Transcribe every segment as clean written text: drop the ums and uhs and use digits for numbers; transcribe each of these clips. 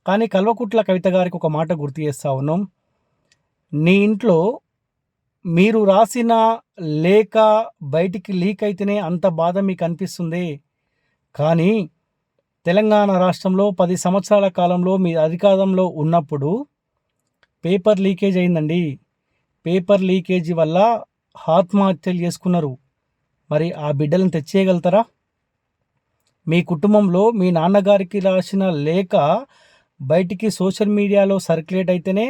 కానీ కల్వకుట్ల కవిత గారికి ఒక మాట గుర్తు చేస్తా ఉన్నాం. నీ ఇంట్లో మీరు రాసిన లేఖ బయటికి లీక్ అయితేనే అంత బాధ మీకు అనిపిస్తుంది. కానీ తెలంగాణ రాష్ట్రంలో 10 సంవత్సరాల కాలంలో మీ అధికారంలో ఉన్నప్పుడు పేపర్ లీకేజ్ అయిందండి. పేపర్ లీకేజీ వల్ల ఆత్మహత్యలు చేసుకున్నారు. మరి ఆ బిడ్డలను తెచ్చేయగలుగుతారా? మీ కుటుంబంలో మీ నాన్నగారికి రాసిన లేఖ బయటికి సోషల్ మీడియాలో సర్క్యులేట్ అయితేనే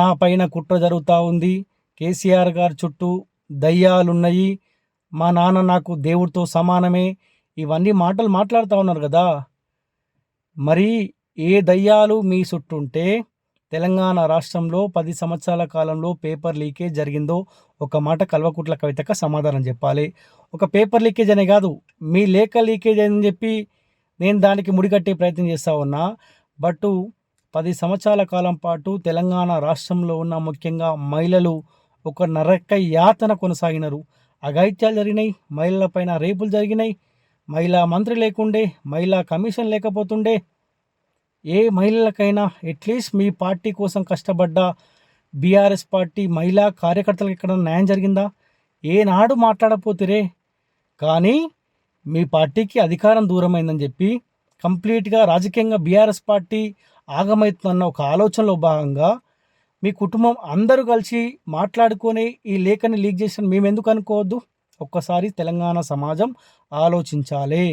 నా పైన కుట్ర జరుగుతూ ఉంది, కేసీఆర్ గారి చుట్టూ దయ్యాలున్నాయి, మా నాన్న నాకు దేవుడితో సమానమే, ఇవన్నీ మాటలు మాట్లాడుతూ ఉన్నారు కదా. మరి ఏ దయ్యాలు మీ చుట్టూ ఉంటే తెలంగాణ రాష్ట్రంలో 10 సంవత్సరాల కాలంలో పేపర్ లీకేజ్ జరిగిందో ఒక మాట కల్వకుట్ల కవితకు సమాధానం చెప్పాలి. ఒక పేపర్ లీకేజ్ అనే కాదు, మీ లేఖ లీకేజ్ అని చెప్పి నేను దానికి ముడికట్టే ప్రయత్నం చేస్తూ ఉన్నా. బట్ 10 సంవత్సరాల కాలం పాటు తెలంగాణ రాష్ట్రంలో ఉన్న ముఖ్యంగా మహిళలు ఒక నరక యాతన కొనసాగినారు. అఘాయిత్యాలు జరిగినాయి, మహిళలపైన రేపులు జరిగినాయి, మహిళా మంత్రి లేకుండే, మహిళా కమిషన్ లేకపోతుండే. ఏ మహిళలకైనా అట్లీస్ట్ మీ పార్టీ కోసం కష్టపడ్డ బీఆర్ఎస్ పార్టీ మహిళా కార్యకర్తలకు ఎక్కడ న్యాయం జరిగిందా? ఏనాడు మాట్లాడపోతురే. కానీ మీ పార్టీకి అధికారం దూరమైందని చెప్పి కంప్లీట్గా రాజకీయంగా బీఆర్ఎస్ పార్టీ ఆగమవుతుందన్న ఒక ఆలోచనలో భాగంగా మీ కుటుంబం అందరూ కలిసి మాట్లాడుకొని ఈ లేఖని లీక్ చేసిన మేము ఎందుకు అనుకోవద్దు? ఒక్కసారి తెలంగాణ సమాజం ఆలోచించాలి.